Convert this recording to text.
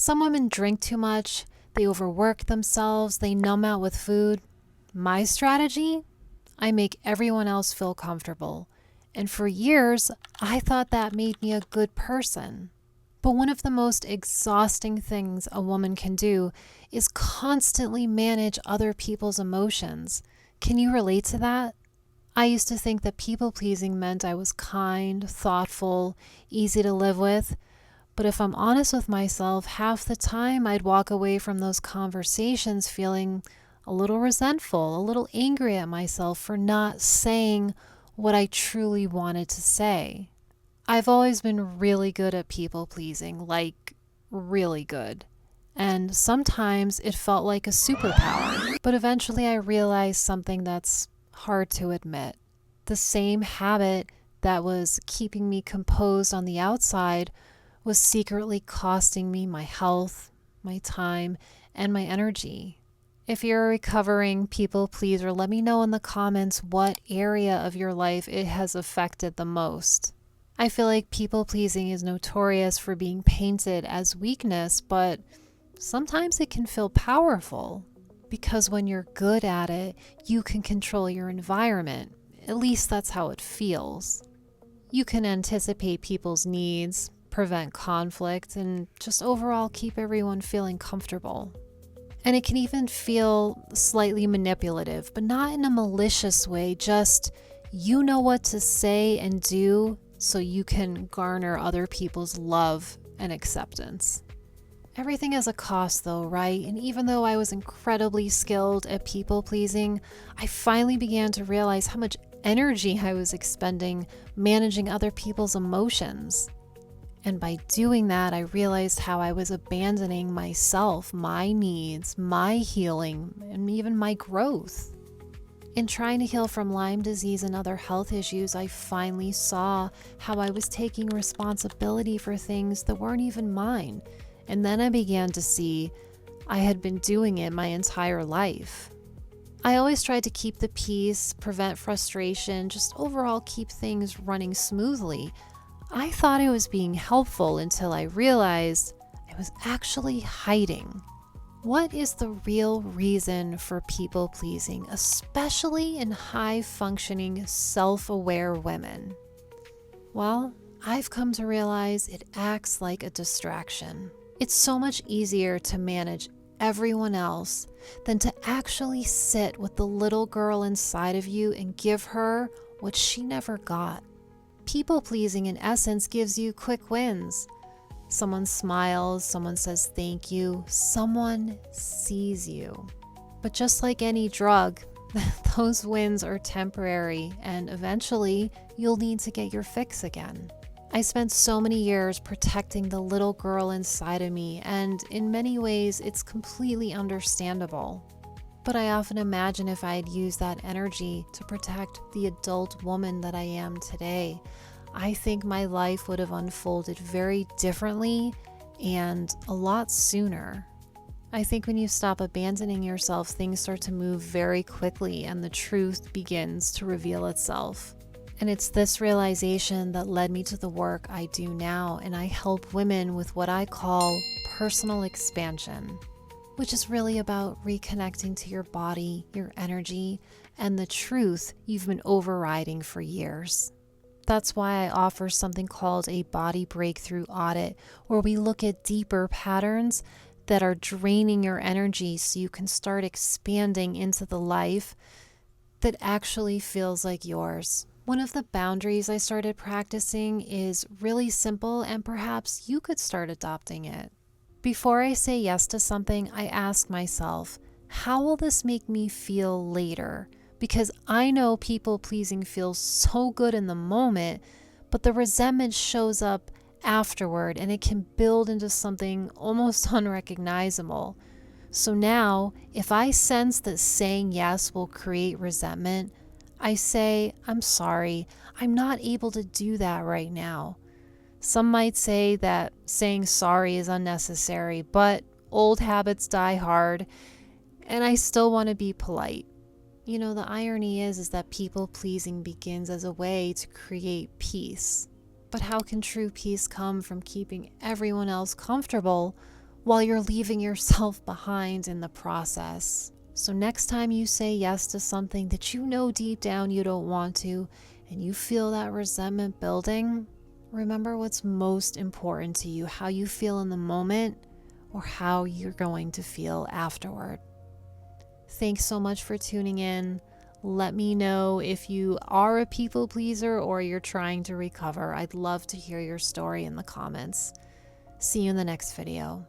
Some women drink too much, they overwork themselves, they numb out with food. My strategy? I make everyone else feel comfortable. And for years, I thought that made me a good person. But one of the most exhausting things a woman can do is constantly manage other people's emotions. Can you relate to that? I used to think that people pleasing meant I was kind, thoughtful, easy to live with. But if I'm honest with myself, half the time I'd walk away from those conversations feeling a little resentful, a little angry at myself for not saying what I truly wanted to say. I've always been really good at people pleasing, like really good. And sometimes it felt like a superpower. But eventually I realized something that's hard to admit. The same habit that was keeping me composed on the outside was secretly costing me my health, my time, and my energy. If you're a recovering people pleaser, let me know in the comments what area of your life it has affected the most. I feel like people pleasing is notorious for being painted as weakness, but sometimes it can feel powerful because when you're good at it, you can control your environment. At least that's how it feels. You can anticipate people's needs, prevent conflict, and just overall keep everyone feeling comfortable. And it can even feel slightly manipulative, but not in a malicious way, just you know what to say and do so you can garner other people's love and acceptance. Everything has a cost though, right? And even though I was incredibly skilled at people pleasing, I finally began to realize how much energy I was expending managing other people's emotions. And by doing that, I realized how I was abandoning myself, my needs, my healing, and even my growth. In trying to heal from Lyme disease and other health issues, I finally saw how I was taking responsibility for things that weren't even mine. And then I began to see I had been doing it my entire life. I always tried to keep the peace, prevent frustration, just overall keep things running smoothly. I thought I was being helpful until I realized I was actually hiding. What is the real reason for people pleasing, especially in high functioning, self-aware women? Well, I've come to realize it acts like a distraction. It's so much easier to manage everyone else than to actually sit with the little girl inside of you and give her what she never got. People pleasing in essence gives you quick wins. Someone smiles, someone says thank you, someone sees you. But just like any drug, those wins are temporary and eventually you'll need to get your fix again. I spent so many years protecting the little girl inside of me, and in many ways it's completely understandable. But I often imagine if I had used that energy to protect the adult woman that I am today, I think my life would have unfolded very differently and a lot sooner. I think when you stop abandoning yourself, things start to move very quickly and the truth begins to reveal itself. And it's this realization that led me to the work I do now, and I help women with what I call personal expansion, which is really about reconnecting to your body, your energy, and the truth you've been overriding for years. That's why I offer something called a body breakthrough audit, where we look at deeper patterns that are draining your energy so you can start expanding into the life that actually feels like yours. One of the boundaries I started practicing is really simple, and perhaps you could start adopting it. Before I say yes to something, I ask myself, how will this make me feel later? Because I know people pleasing feels so good in the moment, but the resentment shows up afterward and it can build into something almost unrecognizable. So now, if I sense that saying yes will create resentment, I say, I'm sorry, I'm not able to do that right now. Some might say that saying sorry is unnecessary, but old habits die hard, and I still want to be polite. You know, the irony is that people pleasing begins as a way to create peace. But how can true peace come from keeping everyone else comfortable while you're leaving yourself behind in the process. So next time you say yes to something that you know deep down you don't want to, and you feel that resentment building, remember what's most important to you, how you feel in the moment or how you're going to feel afterward. Thanks so much for tuning in. Let me know if you are a people pleaser or you're trying to recover. I'd love to hear your story in the comments. See you in the next video.